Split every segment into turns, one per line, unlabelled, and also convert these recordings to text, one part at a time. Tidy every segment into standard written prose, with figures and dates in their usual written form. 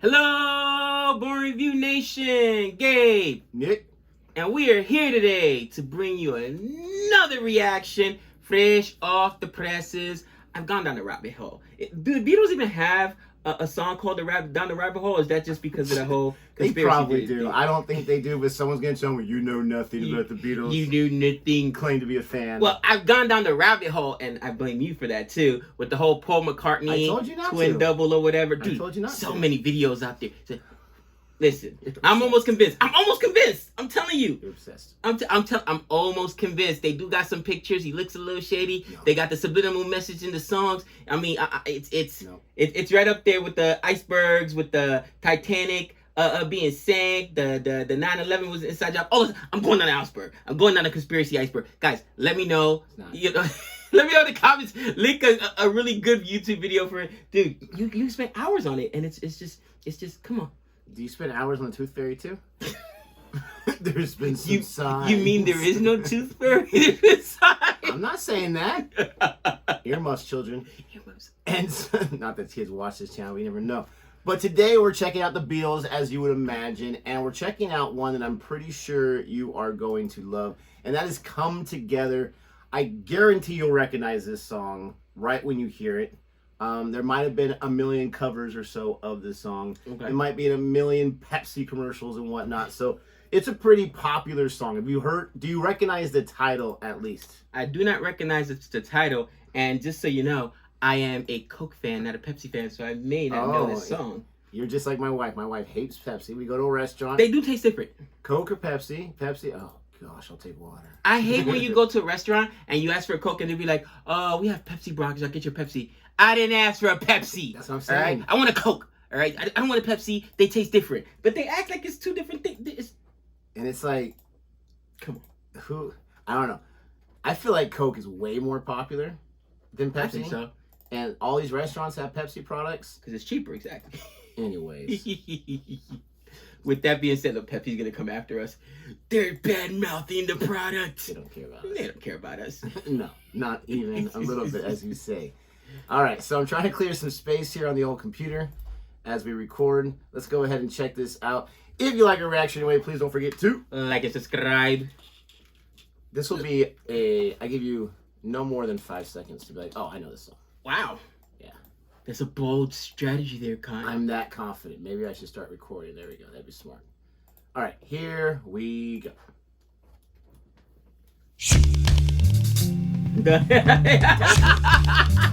Hello, Born Review Nation, Gabe,
Nick,
and we are here today to bring you another reaction, fresh off the presses. I've gone down the rabbit hole. Do the Beatles even have a song called Down the Rabbit Hole? Or is that just because of the whole
they
conspiracy?
probably do. I don't think they do, but someone's gonna tell me you know nothing about the Beatles.
You do nothing.
Claim to be a fan.
Well, I've gone down the rabbit hole, and I blame you for that too, with the whole Paul McCartney twin double or whatever. Dude,
I told you not
so
to.
many videos out there. So, listen, I'm almost convinced. I'm telling you.
You're obsessed.
I'm almost convinced. They do got some pictures. He looks a little shady. No. They got the subliminal message in the songs. I mean, it's right up there with the icebergs, with the Titanic being sank. The 9/11 was inside job. Oh, I'm going down the iceberg. I'm going down the conspiracy iceberg. Guys, let me know. You know. Let me know in the comments. Link a really good YouTube video for it, dude. You spent hours on it, and it's just come on.
Do you spend hours on the Tooth Fairy too? There's been some signs.
You mean there is no Tooth Fairy?
I'm not saying that. Earmuffs, children.
Earmuffs.
And not that kids watch this channel, we never know. But today we're checking out the Beatles, as you would imagine, and we're checking out one that I'm pretty sure you are going to love, and that is Come Together. I guarantee you'll recognize this song right when you hear it. There might have been a million covers or so of this song. Okay. It might be in a million Pepsi commercials and whatnot. So it's a pretty popular song. Do you recognize the title at least? I
do not recognize the title. And just so you know, I am a Coke fan, not a Pepsi fan. So I may not know this song.
You're just like my wife. My wife hates Pepsi. We go to a restaurant.
They do taste different.
Coke or Pepsi? Pepsi. Oh, gosh, I'll take water.
I hate when you go to a restaurant and you ask for a Coke and they'll be like, oh, we have Pepsi Brockers. I'll get your Pepsi. I didn't ask for a Pepsi.
That's what I'm saying.
All right? I want a Coke. All right? I don't want a Pepsi. They taste different. But they act like it's two different things.
And it's like,
come
on. I don't know. I feel like Coke is way more popular than Pepsi.
I think so.
And all these restaurants have Pepsi products.
Because it's cheaper, exactly.
Anyways.
With that being said, look, Pepsi's going to come after us. They're bad-mouthing the product.
They don't care about us.
They don't care about us.
No, not even a little bit, as you say. All right, so I'm trying to clear some space here on the old computer as we record. Let's go ahead and check this out. If you like our reaction anyway, please don't forget to
like and subscribe.
This will be I give you no more than 5 seconds to be like, oh, I know this song.
Wow.
Yeah.
That's a bold strategy there, Con.
I'm that confident. Maybe I should start recording. There we go. That'd be smart. All right, here we go.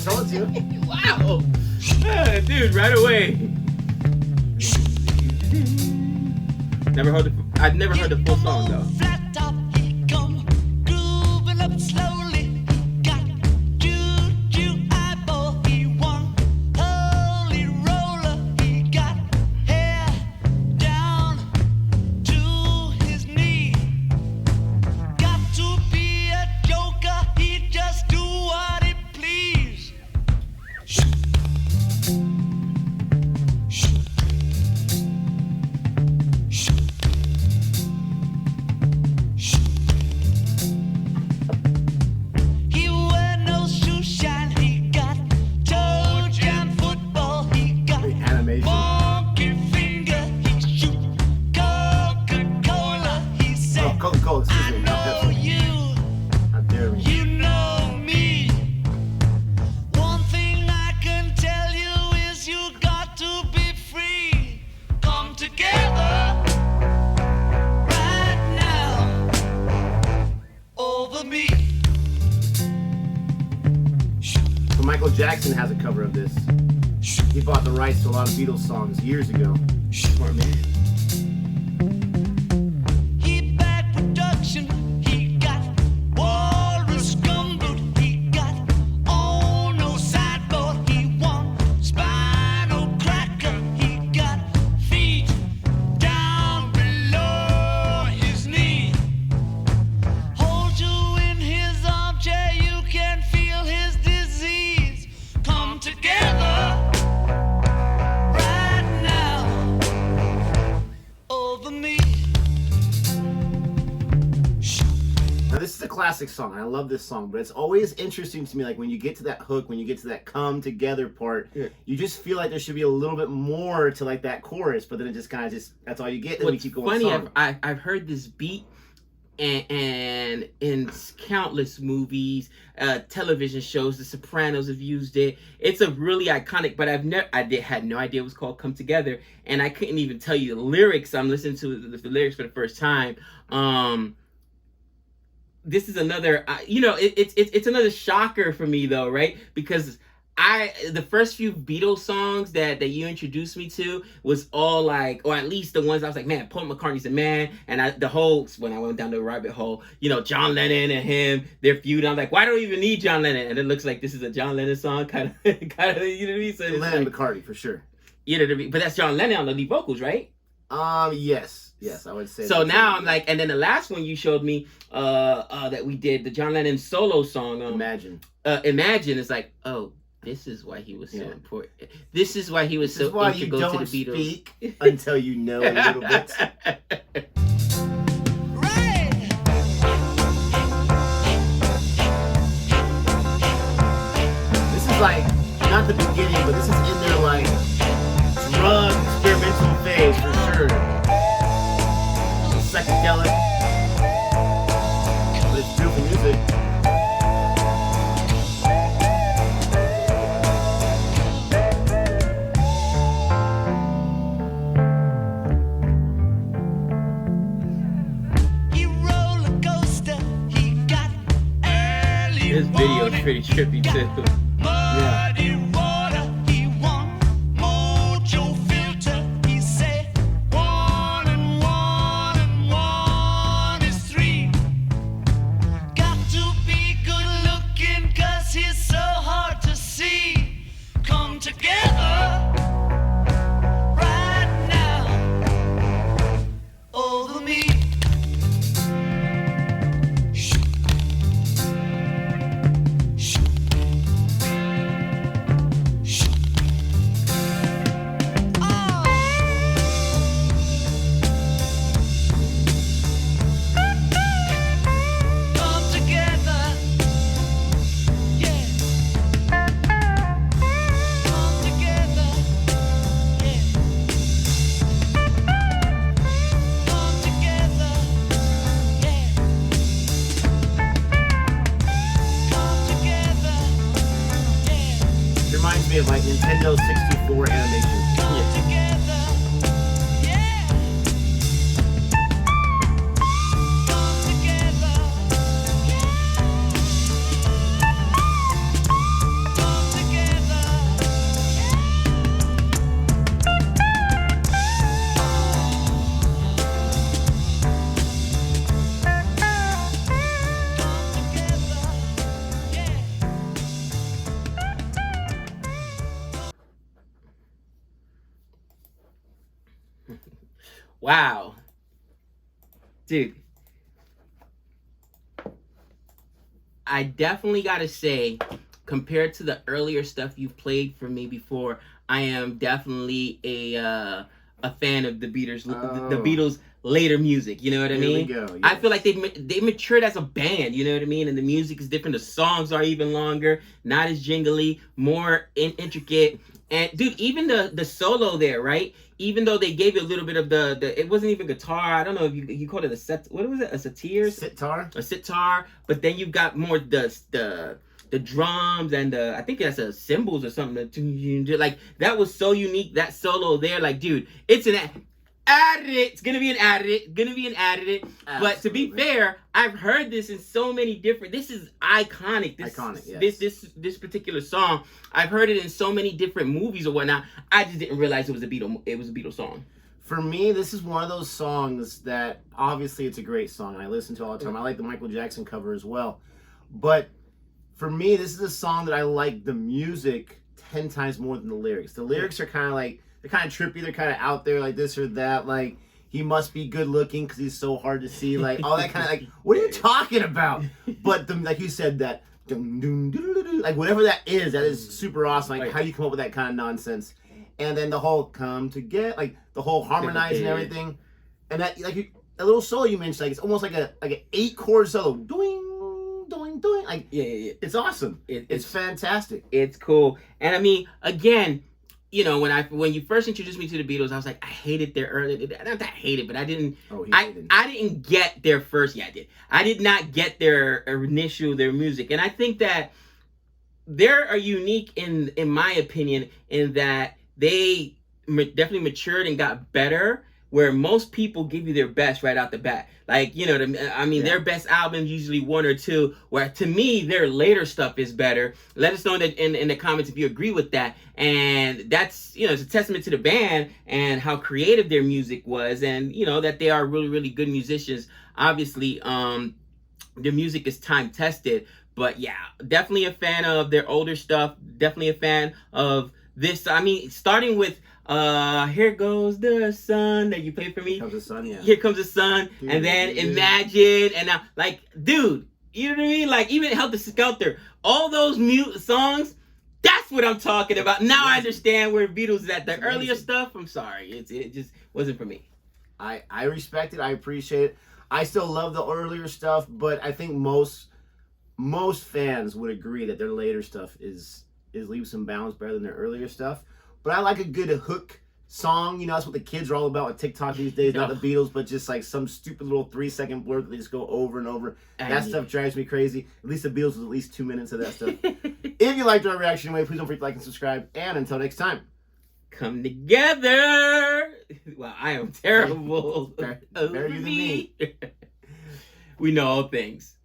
Told you.
Wow. Dude, right away. I've never heard the full song though.
Coca-Cola, excuse me, not Pepsi. How dare me.
You know me. One thing I can tell you is you got to be free. Come together right now over me.
So Michael Jackson has a cover of this. He bought the rights to a lot of Beatles songs years ago.
Smart man.
classic song. I love this song, but it's always interesting to me, like when you get to that hook, when you get to that come together part, you just feel like there should be a little bit more to like that chorus, but then it just kind of that's all you get. And then you keep going.
Funny, I've heard this beat and in countless movies, television shows. The Sopranos have used it. It's a really iconic, but had no idea it was called "Come Together," and I couldn't even tell you the lyrics. I'm listening to the lyrics for the first time. This is another, it's another shocker for me though, right? Because the first few Beatles songs that you introduced me to was all like, or at least the ones I was like, man, Paul McCartney's a man. And when I went down the rabbit hole, John Lennon and him, their feud. I'm like, why do we even need John Lennon? And it looks like this is a John Lennon song, kind of, you know what I mean? So
Lennon McCartney for sure.
You know what I mean? But that's John Lennon on the lead vocals, right?
Yes, I would say.
So now I'm like, and then the last one you showed me, that we did, the John Lennon solo song,
Imagine.
Imagine is like, oh, this is why he was so important. This is why he was so integral to the Beatles.
Speak until you know a little bit. This is like not the beginning, but this is in their like drug experimental phase for sure. Psychedelic, but it's beautiful music.
This video is pretty trippy too.
Yeah. Reminds me of like Nintendo 64 animation.
Wow. Dude. I definitely gotta say, compared to the earlier stuff you've played for me before, I am definitely a fan of the Beatles later music. You know what I mean?
Here we go, yes.
I feel like they matured as a band. You know what I mean? And the music is different. The songs are even longer, not as jingly, more intricate. And dude, even the solo there, right? Even though they gave it a little bit of the it wasn't even guitar. I don't know if you called it what was it? A sitar? A sitar. But then you've got more the drums and I think that's a cymbals or something. Like that was so unique. That solo there, like dude, it's an added. It's gonna be an added.
Absolutely.
But to be fair, I've heard this in so many different. This is iconic.
Yes.
This particular song, I've heard it in so many different movies or whatnot. I just didn't realize it was a Beatles song.
For me, this is one of those songs that obviously it's a great song and I listen to all the time. I like the Michael Jackson cover as well, but for me, this is a song that I like the music 10 times more than the lyrics. The lyrics are kind of like. They're kind of trippy. They're kind of out there, like this or that. Like he must be good looking because he's so hard to see. Like all that kind of like. What are you talking about? But like you said, that like whatever that is super awesome. Like how you come up with that kind of nonsense, and then the whole come together, like the whole harmonizing and everything, and that like a little solo you mentioned. Like it's almost like an 8-chord solo. Doing doing? Like,
Yeah.
it's awesome. It's fantastic.
It's cool. And I mean, again, you know, when you first introduced me to the Beatles, I was like, I hated their early. Not that I hated, but I didn't.
Oh,
I didn't get their first. Yeah, I did. I did not get their music, and I think that they're unique in my opinion in that they definitely matured and got better. Where most people give you their best right out the bat. Like, you know, their best album usually one or two, where to me, their later stuff is better. Let us know in the comments if you agree with that. And that's, you know, it's a testament to the band and how creative their music was. And, you know, that they are really, really good musicians. Obviously, their music is time tested. But yeah, definitely a fan of their older stuff. Definitely a fan of this. I mean, starting with Here Goes the Sun that you played for me.
Here Comes the Sun, yeah.
Here Comes the Sun, and then Imagine, and now, like, dude, you know what I mean? Like, even Helter Skelter, all those songs, that's what I'm talking about. Now I understand where Beatles is at. The earlier stuff, I'm sorry, it just wasn't for me.
I respect it. I appreciate it. I still love the earlier stuff, but I think most fans would agree that their later stuff is leaps and bounds better than their earlier stuff. But I like a good hook song. You know, that's what the kids are all about with TikTok these days. Not the Beatles, but just like some stupid little 3-second blur that they just go over and over. That stuff drives me crazy. At least the Beatles was at least 2 minutes of that stuff. If you liked our reaction anyway, please don't forget to like and subscribe. And until next time.
Come together. Wow, I am terrible.
Better you than me.
We know all things.